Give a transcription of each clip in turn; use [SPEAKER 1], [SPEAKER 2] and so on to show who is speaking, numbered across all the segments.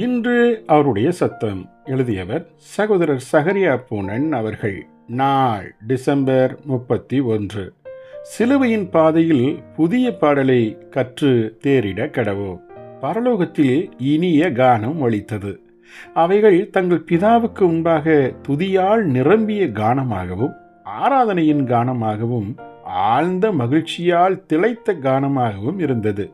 [SPEAKER 1] இன்று அவருடைய சத்தம். எழுதியவர் சகோதரர் சகரியா பூனன் அவர்கள். நாள் டிசம்பர் 31. சிலுவையின் பாதையில் புதிய பாடலை கற்று தேறிட கடவோம். பரலோகத்தில் இனிய கானம் ஒலித்தது. அவைகள் தங்கள் பிதாவுக்கு முன்பாக துதியால் நிரம்பிய கானமாகவும் ஆராதனையின் கானமாகவும் ஆழ்ந்த மகிழ்ச்சியால் திளைத்த கானமாகவும் இருந்தது.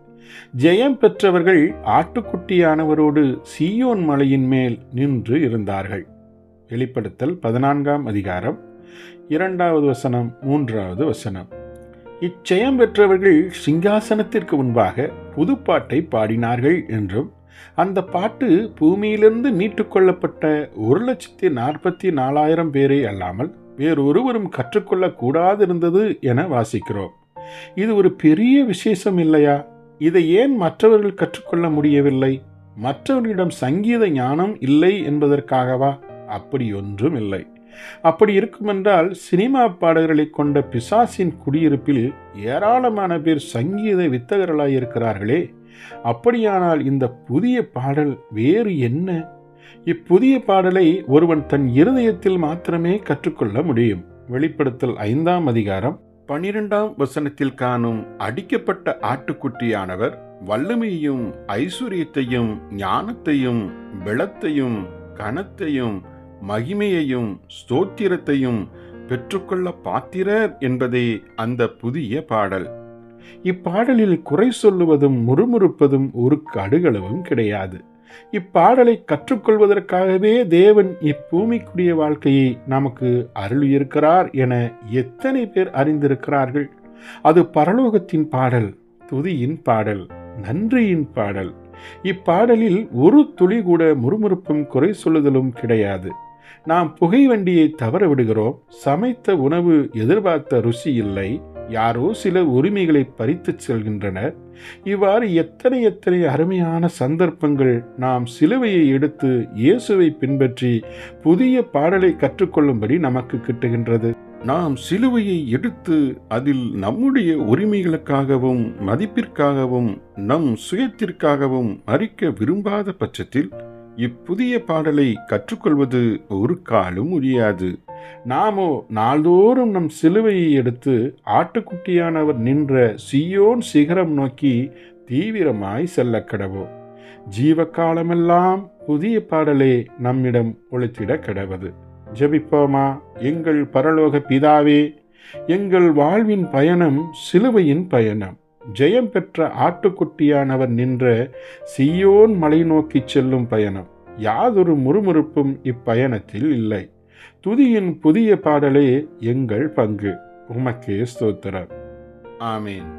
[SPEAKER 1] ஜெயம் பெற்றவர்கள் ஆட்டுக்குட்டியானவரோடு சீயோன் மலையின் மேல் நின்று இருந்தார்கள். வெளிப்படுத்தல் 14ஆம் அதிகாரம் 2வது வசனம் 3வது வசனம். இச்செயம் பெற்றவர்கள் சிங்காசனத்திற்கு முன்பாக புதுப்பாட்டை பாடினார்கள் என்றும், அந்த பாட்டு பூமியிலிருந்து மீட்டுக்கொள்ளப்பட்ட 1,44,000 பேரை அல்லாமல் வேறொருவரும் கற்றுக்கொள்ளக்கூடாதிருந்தது என வாசிக்கிறோம். இது ஒரு பெரிய விசேஷம் இல்லையா? இதை ஏன் மற்றவர்கள் கற்றுக்கொள்ள முடியவில்லை? மற்றவர்களிடம் சங்கீத ஞானம் இல்லை என்பதற்காகவா? அப்படி ஒன்றும் இல்லை. அப்படி இருக்குமென்றால் சினிமா பாடகர்களை கொண்ட பிசாசின் குடியிருப்பில் ஏராளமான பேர் சங்கீத வித்தகர்களாயிருக்கிறார்களே. அப்படியானால் இந்த புதிய பாடல் வேறு என்ன? இப்புதிய பாடலை ஒருவன் தன் இருதயத்தில் மாத்திரமே கற்றுக்கொள்ள முடியும். வெளிப்படுத்தல் 5ஆம் அதிகாரம் 12ஆம் வசனத்தில் காணும் அடிக்கப்பட்ட ஆட்டுக்குட்டியானவர் வல்லமையையும் ஐஸ்வர்யத்தையும் ஞானத்தையும் பலத்தையும் கனத்தையும் மகிமையையும் ஸ்தோத்திரத்தையும் பெற்றுக்கொள்ள பாத்திரர் என்பதே அந்த புதிய பாடல். இப்பாடலில் குறை சொல்லுவதும் முறுமுறுப்பதும் ஒரு கடுகளவும் கிடையாது. இப்பாடலை கற்றுக்கொள்வதற்காகவே தேவன் இப்பூமிக்குரிய வாழ்க்கையை நமக்கு அருளியிருக்கிறார் என எத்தனை பேர் அறிந்திருக்கிறார்கள்? அது பரலோகத்தின் பாடல், துதியின் பாடல், நன்றியின் பாடல். இப்பாடலில் ஒரு துளி கூட முறுமுறுப்பும் குறை சொல்லுதலும் கிடையாது. நாம் புகை வண்டியை தவற விடுகிறோம். சமைத்த உணவு எதிர்பார்த்த ருசி இல்லை. யாரோ சில உரிமைகளை பறித்து செல்கின்றனர். இவ்வாறு எத்தனை எத்தனை அருமையான சந்தர்ப்பங்கள் நாம் சிலுவையை எடுத்து இயேசுவை பின்பற்றி புதிய பாடலை கற்றுக்கொள்ளும்படி நமக்கு கிட்டுகின்றது. நாம் சிலுவையை எடுத்து அதில் நம்முடைய உரிமைகளுக்காகவும் மதிப்பிற்காகவும் நம் சுயத்திற்காகவும் மறிக்க விரும்பாத பட்சத்தில் இப்புதிய பாடலை கற்றுக்கொள்வது ஒரு காலும் முடியாது. நாமோ நாள்தோறும் நம் சிலுவையை எடுத்து ஆட்டுக்குட்டியானவர் நின்ற சீயோன் சிகரம் நோக்கி தீவிரமாய் செல்ல கடவோம். ஜீவகாலமெல்லாம் புதிய பாடலே நம்மிடம் ஒலித்திட கடவது. ஜெபிப்போமா? எங்கள் பரலோக பிதாவே, எங்கள் வாழ்வின் பயணம் சிலுவையின் பயணம். ஜெயம் பெற்ற ஆட்டுக்குட்டியானவர் நின்ற சீயோன் மலை நோக்கி செல்லும் பயணம். யாதொரு முறுமுறுப்பும் இப்பயணத்தில் இல்லை. துதியின் புதிய பாடலே எங்கள் பங்கு. உமக்கே ஸ்தோத்திரம். ஆமேன்.